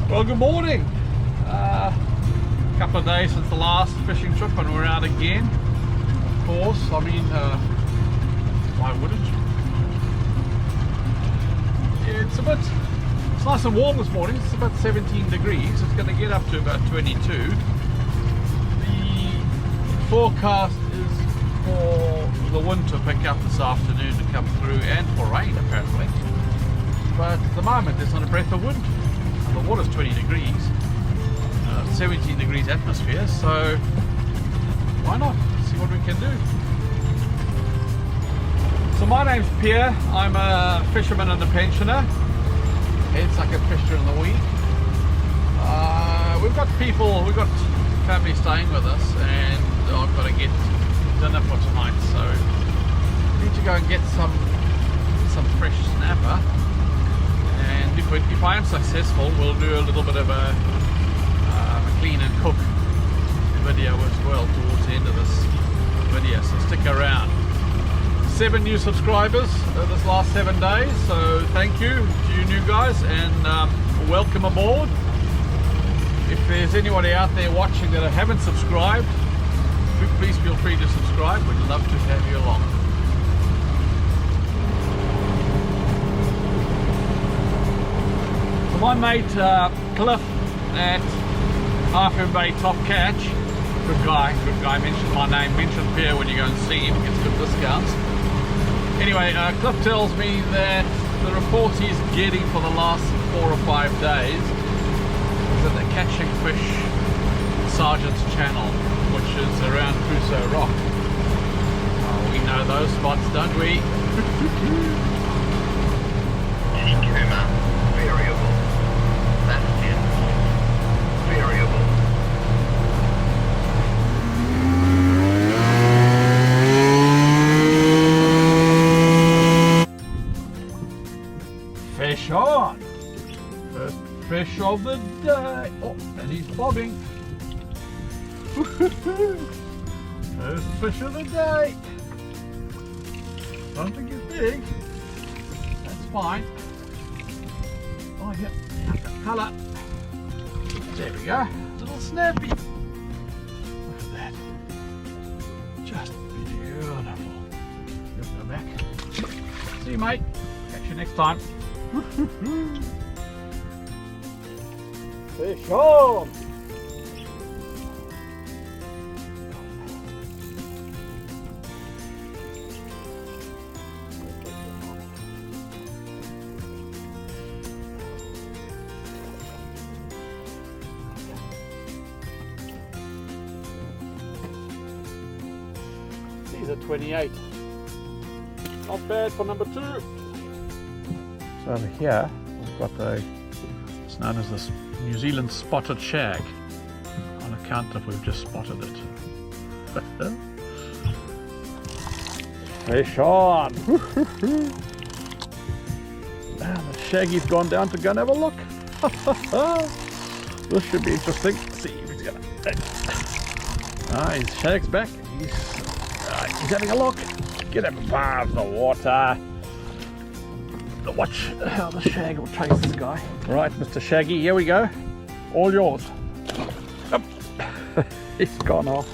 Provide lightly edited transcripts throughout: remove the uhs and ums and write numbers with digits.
Well, good morning. A couple of days since the last fishing trip and we're out again. Of course, I mean, why wouldn't you? It's nice and warm this morning. It's about 17 degrees. It's going to get up to about 22. The forecast is for the wind to pick up this afternoon to come through, and for rain apparently. But at the moment there's not a breath of wind. The water's 20 degrees, 17 degrees atmosphere, so why not? See what we can do. So my name's Pierre. I'm a fisherman and a pensioner. It's like a fisher in the week. We've got family staying with us, and I've got to get dinner for tonight, so I need to go and get some fresh snapper. And if I am successful, we'll do a little bit of a clean and cook video as well towards the end of this video, so stick around. 7 new subscribers this last 7 days, so thank you to you new guys, and welcome aboard. If there's anybody out there watching that haven't subscribed, please feel free to subscribe. We'd love to have you along. My mate Cliff at Halfmoon Bay Top Catch, good guy, mentioned my name, mention Pierre when you go and see him, gets good discounts. Anyway, Cliff tells me that the report he's getting for the last 4 or 5 days is that they're catching fish in Sergeant's Channel, which is around Crusoe Rock. We know those spots, don't we? Variable. Bastion. Variable. Fish on! First fish of the day. Oh, and he's bobbing. First fish of the day. Don't think it's big. That's fine. Oh yeah, colour. There we go. Little snappy. Look at that. Just beautiful. Let's go back. See you, mate. Catch you next time. Fish on! These are 28. Not bad for number 2. So over here we've got it's known as this New Zealand spotted shag, on account of we've just spotted it. Fish on! Now the shaggy's gone down to go and have a look. This should be interesting. Let's see if he's gonna. His shag's back. He's having a look. Get him above the water. Watch how the shag will chase this guy. Right, Mr. Shaggy, here we go. All yours. Up. He's gone off.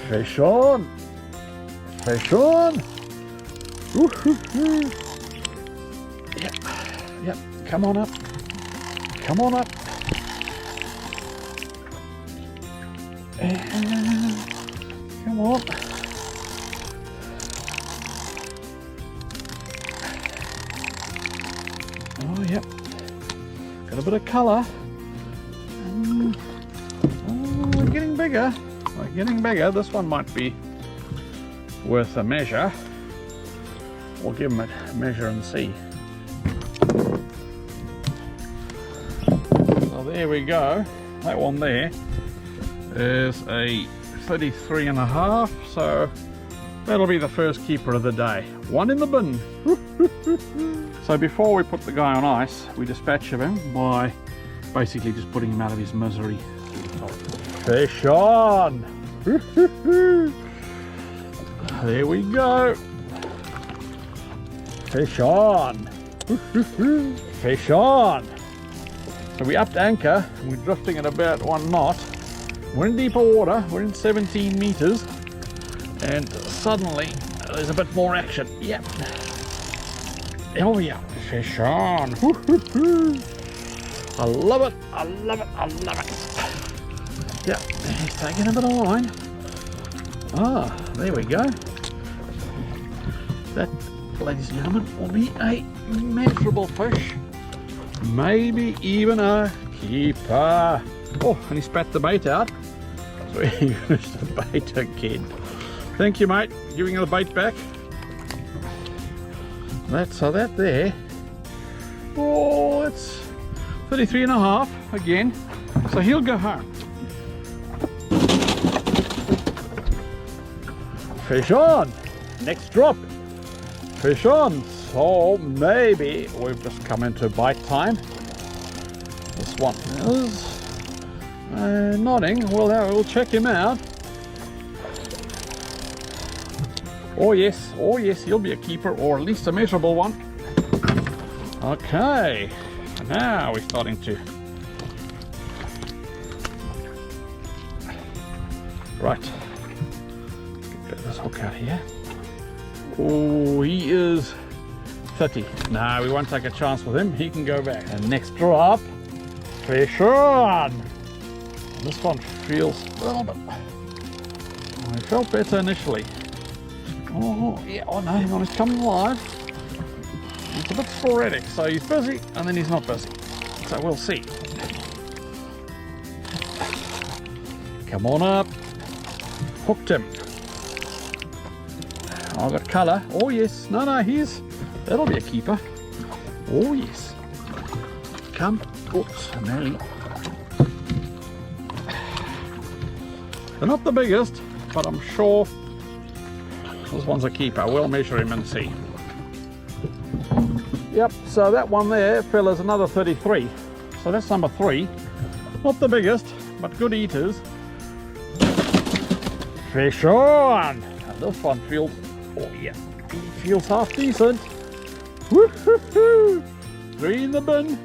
Fish on. Fish on. Yep. Come on up. Come on up. And come on. Oh, yep. Got a bit of colour. We're getting bigger. We're getting bigger. This one might be worth a measure. We'll give him a measure and see. So there we go. That one there is a 33.5. So that'll be the first keeper of the day. One in the bin. So before we put the guy on ice, we dispatch of him by basically just putting him out of his misery. Fish on! There we go. Fish on! Fish on! So we upped anchor, and we're drifting at about 1 knot. We're in deeper water, we're in 17 meters, and suddenly there's a bit more action. Yep. Oh yeah, fish on. I love it, I love it, I love it. Yeah, he's taking a bit of line. Ah, there we go. That, ladies and gentlemen, will be a measurable fish. Maybe even a keeper. Oh, and he spat the bait out. So he used the bait again. Thank you, mate. Giving the bait back. So that there. Oh, it's 33.5 again. So he'll go home. Fish on. Next drop. Fish on. So maybe we've just come into bite time. This one is nodding. Well, we'll check him out. Oh yes, he'll be a keeper, or at least a measurable one. Okay, now we're starting to. Right, get this hook out here. Oh, he is 30. No, we won't take a chance with him. He can go back. And next drop, fish on. This one feels a little bit. I felt better initially. Oh yeah, oh no, hang on, he's coming alive. It's a bit sporadic, so he's busy and then he's not busy. So we'll see. Come on up. Hooked him. I've got colour. Oh yes, no, that'll be a keeper. Oh yes. Come. Oops, nearly. They're not the biggest, but I'm sure this one's a keeper. We'll measure him and see. Yep, so that one there, fella's another 33. So that's number 3. Not the biggest, but good eaters. Fish on! And this one feels, oh yeah, he feels half decent. Woo-hoo-hoo! 3 in the bin.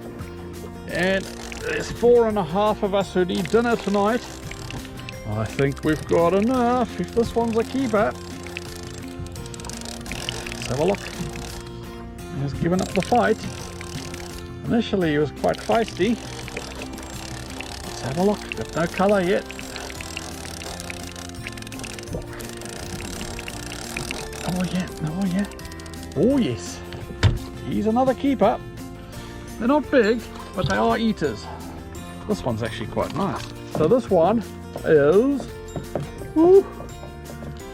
And there's 4.5 of us who need dinner tonight. I think we've got enough if this one's a keeper. Let's have a look. He's given up the fight. Initially he was quite feisty. Let's have a look. Got no colour yet. Oh yeah, oh yeah. Oh yes. He's another keeper. They're not big, but they are eaters. This one's actually quite nice. So this one is, woo,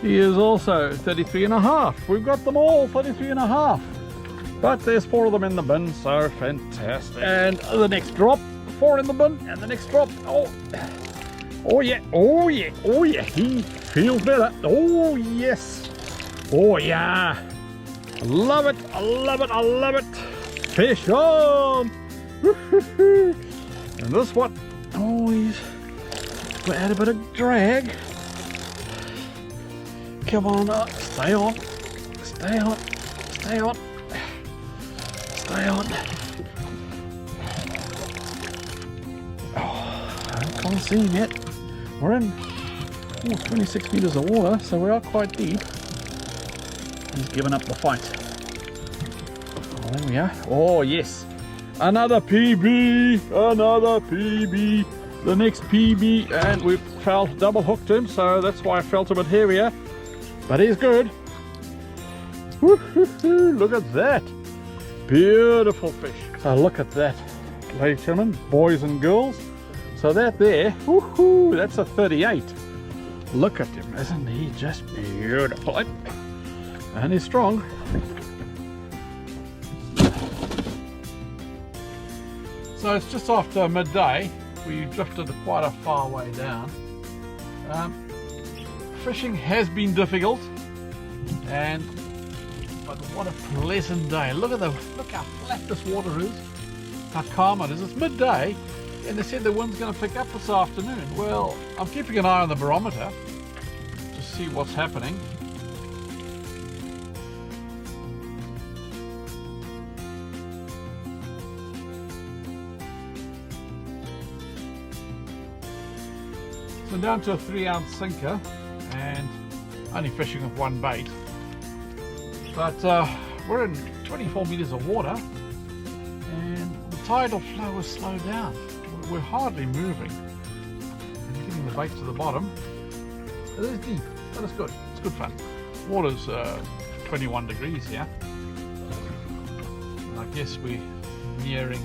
he is also 33.5. We've got them all 33.5. But there's 4 of them in the bin, so fantastic. And the next drop, 4 in the bin, and the next drop, oh yeah, oh yeah, oh yeah, he feels better. Oh yes, oh yeah. I love it, I love it, I love it. Fish on. And this one, oh, he's got a bit of drag. Come on up, stay on, stay on, stay on, stay on. Oh, I can't see him yet. We're in 26 meters of water, so we are quite deep. He's given up the fight. Oh, there we are. Oh yes, another PB, another PB. The next PB, and we've double hooked him, so that's why I felt a bit heavier. But he's good. Look at that. Beautiful fish. So look at that, ladies and gentlemen, boys and girls. So that there, that's a 38. Look at him, isn't he just beautiful? And he's strong. So it's just after midday. We drifted quite a far way down. Fishing has been difficult, but what a pleasant day. Look how flat this water is, how calm it is. It's midday, and they said the wind's going to pick up this afternoon. Well, I'm keeping an eye on the barometer to see what's happening. So down to a 3-ounce sinker and only fishing with one bait. But we're in 24 meters of water and the tidal flow has slowed down. We're hardly moving. And getting the bait to the bottom. It is deep, but it's good. It's good fun. Water's 21 degrees here. And I guess we're nearing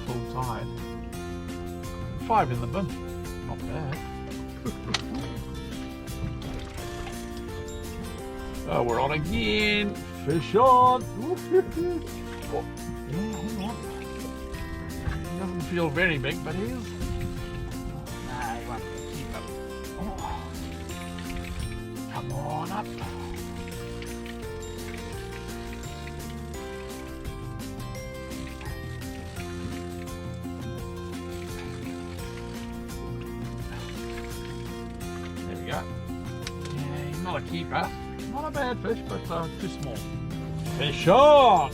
full tide. 5 in the bin. Not bad. Oh, we're on again. Fish on. Oh, yeah, hang on. He doesn't feel very big, but he is. Nah, he won't keep up. Oh. Come on up. There we go. Yeah, he's not a keeper. Not a bad fish, but too small. Fish on!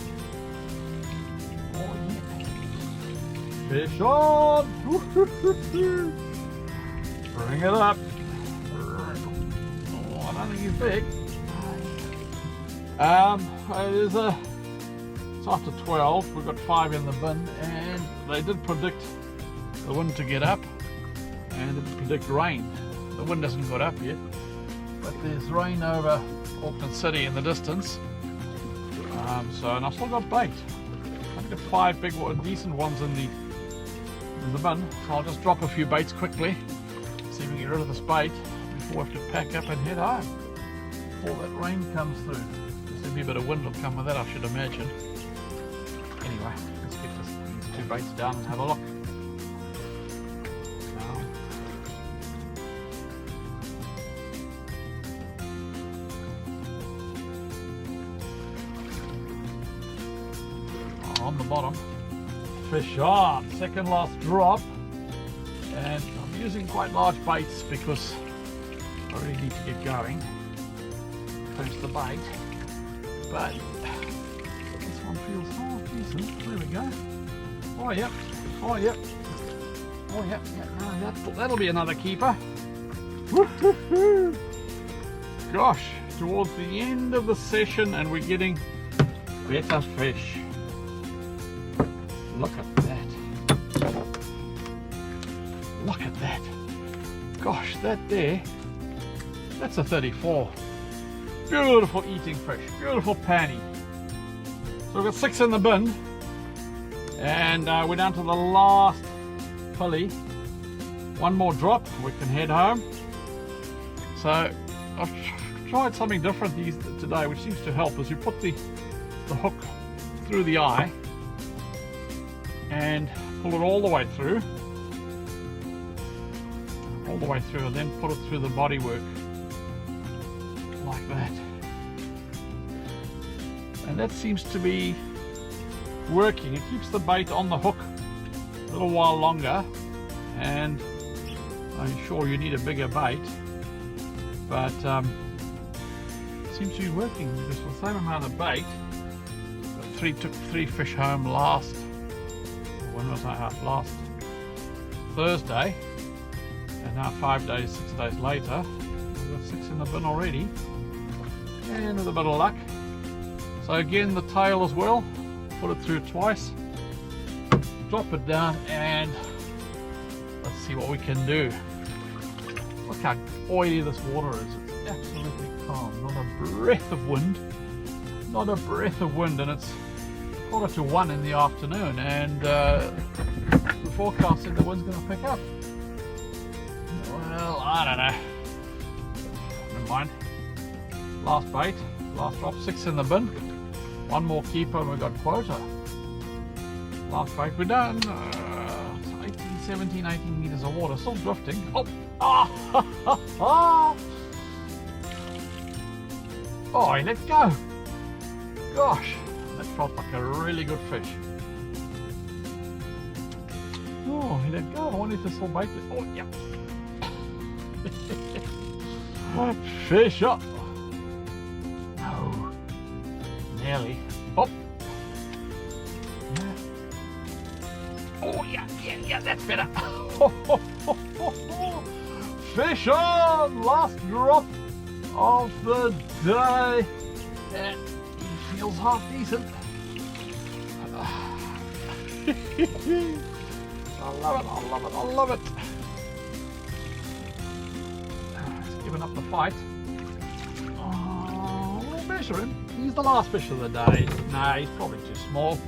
Oh, yeah. Fish on! Bring it up. Oh, I don't think he's big. It's after 12. We've got 5 in the bin, and they did predict the wind to get up, and they did predict rain. The wind hasn't got up yet, but there's rain over Auckland City in the distance. And I've still got bait. I've got 5 big, decent ones in the bin. So I'll just drop a few baits quickly, see if we can get rid of this bait before we have to pack up and head home. Before that rain comes through. There's a bit of wind will come with that, I should imagine. Anyway, let's get these 2 baits down and have a look. On the bottom, fish on, second last drop, and I'm using quite large baits because I really need to get going, finish the bait, but this one feels decent. There we go. Oh yep, oh yep, oh yep, yeah, that'll be another keeper. Gosh, towards the end of the session and we're getting better fish. Look at that. Look at that. Gosh, that there, that's a 34. Beautiful eating fish, beautiful panny. So we've got 6 in the bin, and we're down to the last pulley. One more drop, we can head home. So I've tried something different today, which seems to help, is you put the hook through the eye and pull it all the way through, and then put it through the bodywork like that, and that seems to be working. It keeps the bait on the hook a little while longer, and I'm sure you need a bigger bait, but it seems to be working because for the same amount of bait, took 3 fish home last Thursday, and now 6 days later, we've got 6 in the bin already, and with a bit of luck. So again, the tail as well, put it through twice, drop it down, and let's see what we can do. Look how oily this water is. It's absolutely calm, not a breath of wind, and it's 1:45 in the afternoon, and the forecast said the wind's going to pick up. Well, I don't know. Never mind. Last bait, last drop, 6 in the bin. One more keeper and we've got quota. Last bait, we're done. 18 meters of water, still drifting. Oh, he let go. Gosh, that felt like a really good fish. Oh, he let go. I wonder if this will bite it. Oh, yeah. Fish up. No. Nearly. Oh. Yeah. Oh, yeah, that's better. fish on! Last drop of the day. Yeah, he feels half decent. I love it, I love it, I love it. He's given up the fight. Oh, we'll measure him. He's the last fish of the day. Nah, he's probably too small.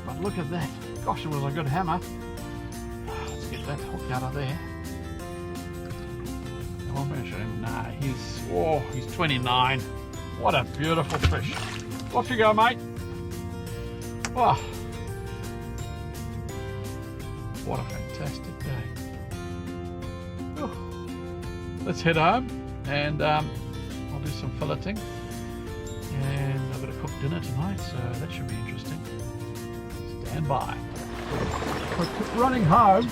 But look at that. Gosh, it was a good hammer. Let's get that hook out of there. We'll measure him. Nah, he's 29. What a beautiful fish. Off you go, mate. Oh, what a fantastic day. Oh. Let's head home and I'll do some filleting. And I've got to cook dinner tonight, so that should be interesting. Stand by. We're running home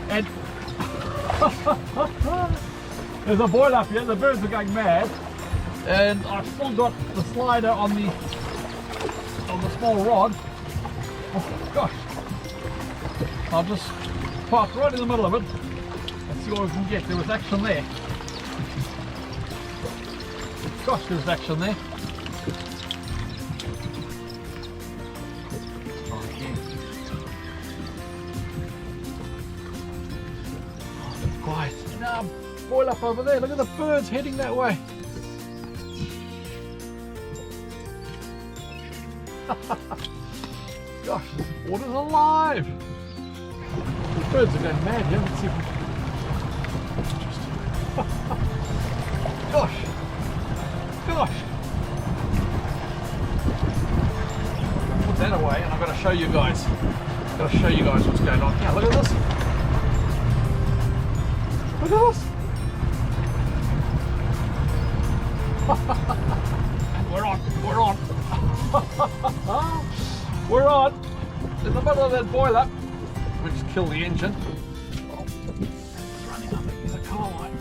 and there's a boil up here, the birds are going mad, and I've still got the slider on the small rod. Oh gosh. I'll just park right in the middle of it and see what we can get. There was action there. Gosh, there was action there. Try again. Oh, it's quiet. Now, boil up over there. Look at the birds heading that way. Gosh, this water's alive. The birds are going mad here. Let's see if we can. Gosh. Gosh. Put that away and I've got to show you guys. I've got to show you guys what's going on here. Look at this. Look at this. And we're on. We're on. We're on. In the middle of that boiler. We just killed the engine. Oh, it's running. I think it's a car line.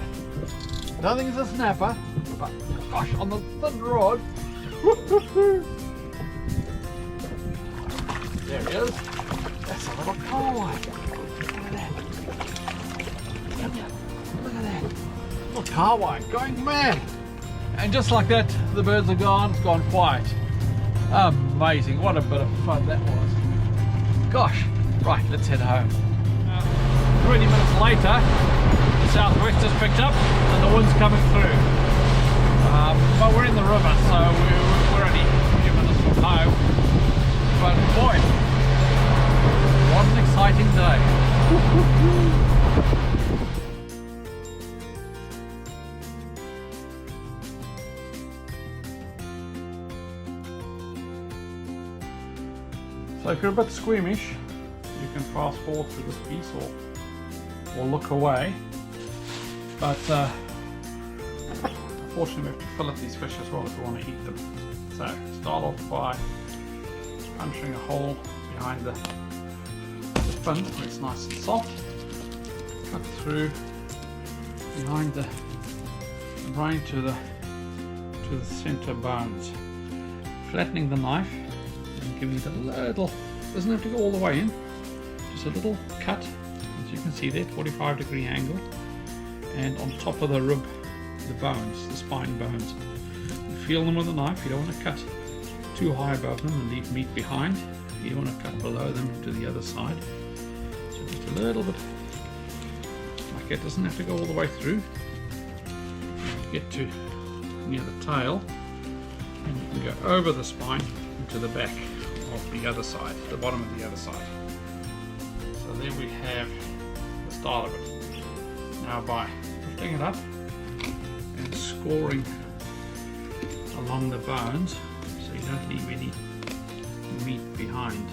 I don't think it's a snapper, but gosh, on the thin rod. There he is. That's a little car line. Look at that. Come here. Look at that. Little car line going mad. And just like that, the birds are gone. It's gone quiet. Amazing. What a bit of fun that was. Gosh. Right, let's head home. 20 minutes later, the southwest has picked up and the wind's coming through. But we're in the river, so we're only a few minutes from home. But boy, what an exciting day. So if you're a bit squeamish, you can fast forward through this piece or look away. But unfortunately we have to fillet these fish as well if we want to eat them. So start off by punching a hole behind the fin where it's nice and soft. Cut through behind the brain to the center bones. Flattening the knife and giving it a little, doesn't have to go all the way in, just a little cut, as you can see there, 45-degree angle, and on top of the rib, the bones, the spine bones. You feel them with a knife. You don't want to cut too high above them and leave meat behind. You want to cut below them to the other side. So just a little bit like it, doesn't have to go all the way through. Get to near the tail and you can go over the spine into the back of the other side, the bottom of the other side. So there we have the start of it. Now by lifting it up and scoring along the bones so you don't leave any meat behind.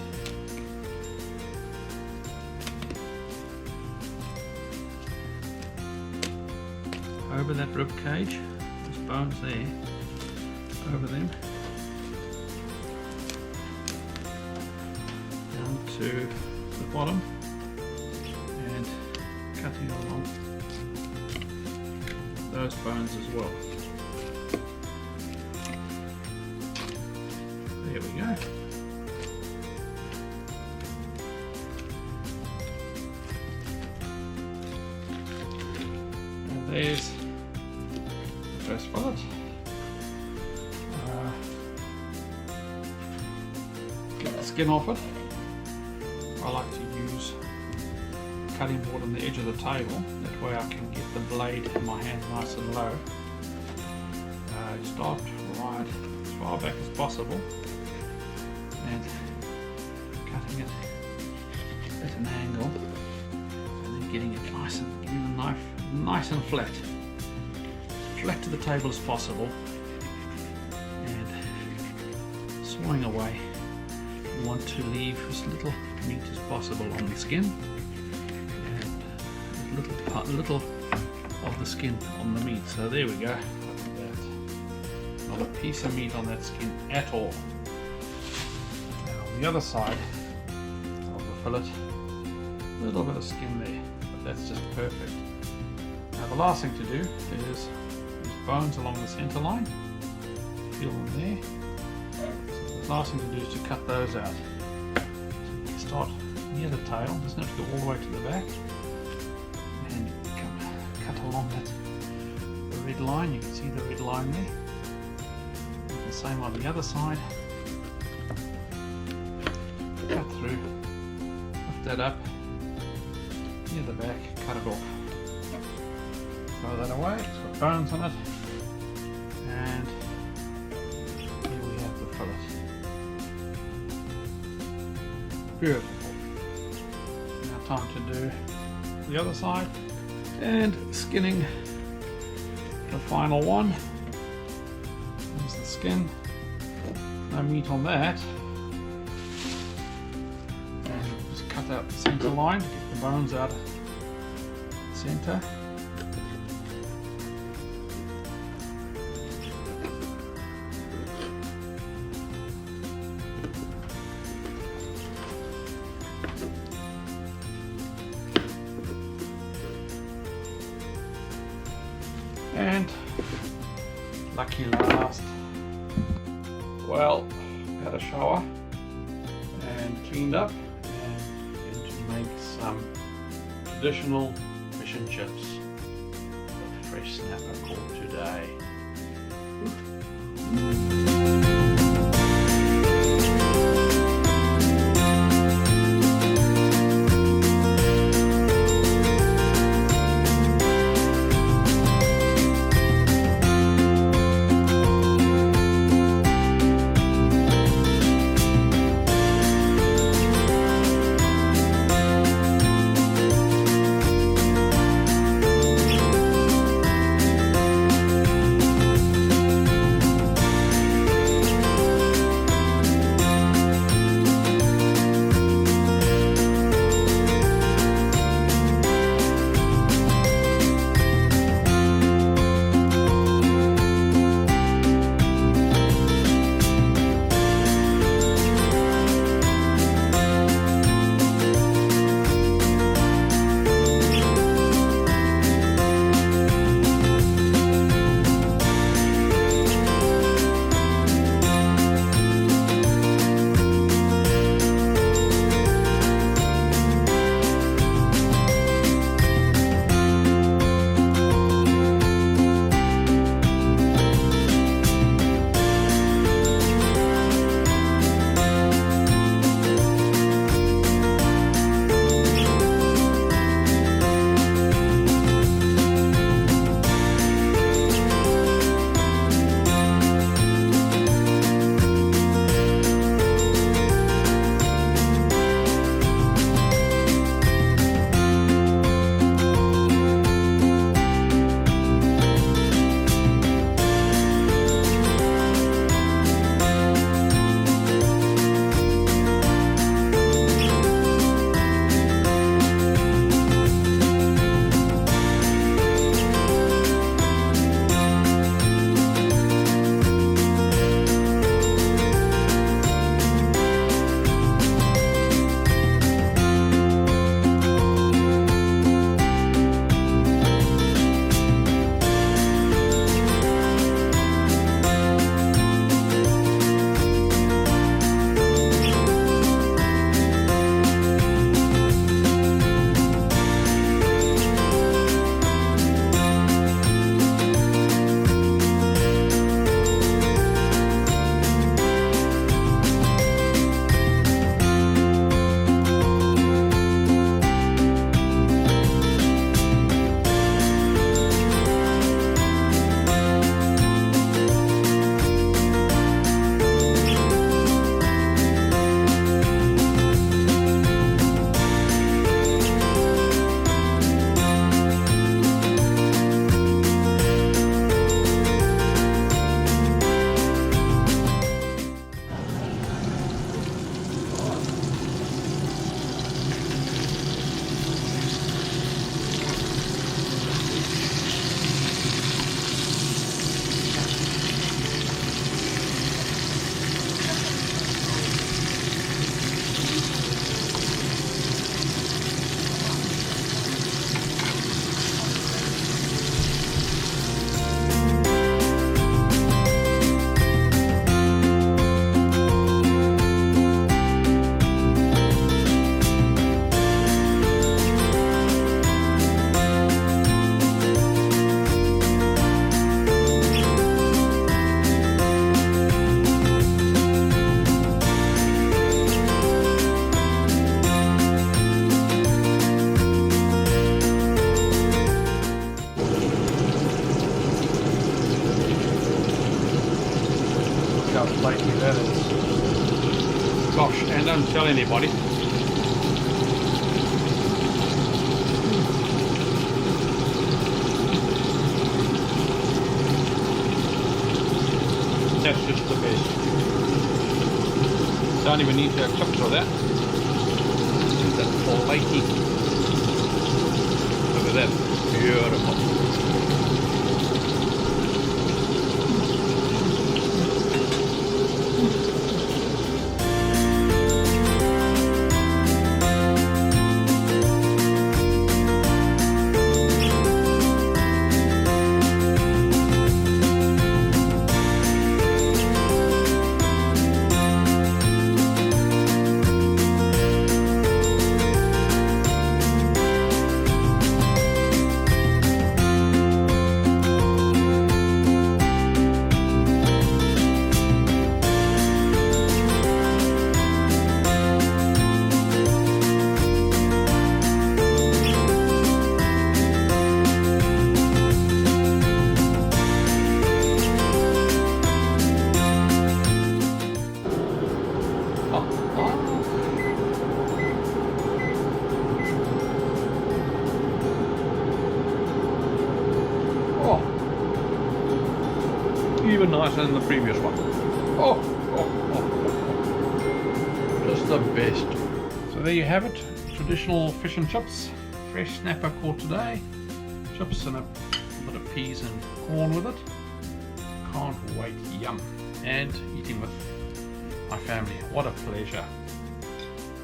Over that rib cage, there's bones there, over them, down to the bottom and cutting along those bones as well. There we go. And there's the first fillet. Get the skin off it. I like to use cutting board on the edge of the table, that way I can get the blade in my hand nice and low. Start right as far back as possible and cutting it at an angle, and then getting it nice and getting the knife nice and flat to the table as possible, and sawing away. You want to leave as little meat as possible on the skin, and little of the skin on the meat. So there we go. Look at that. Not a piece of meat on that skin at all. Now on the other side of the fillet, a little bit of skin there, but that's just perfect. Now the last thing to do is these bones along the center line. Feel them there. The last thing to do is to cut those out. So you start near the tail, doesn't have to go all the way to the back, and cut along the red line. You can see the red line there. And the same on the other side. Cut through, lift that up near the back, cut it off. Throw that away. It's got bones on it, and here we have the fillet. Beautiful. Now time to do the other side and skinning the final one. Here's the skin. No meat on that. And just cut out the center line to get the bones out of the center. And lucky last, well, had a shower and cleaned up and going to make some traditional fish and chips with fresh snapper caught today. don't tell anybody. That's just the best. Don't even need to have chips for that. That's flaky. Look at that. Beautiful. Even nicer than the previous one. Just the best. So there you have it. Traditional fish and chips. Fresh snapper caught today. Chips and a bit of peas and corn with it. Can't wait. Yum. And eating with my family. What a pleasure.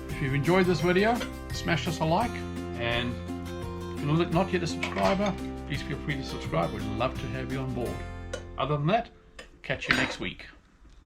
If you've enjoyed this video, smash us a like. And if you're not yet a subscriber, please feel free to subscribe. We'd love to have you on board. Other than that, catch you next week.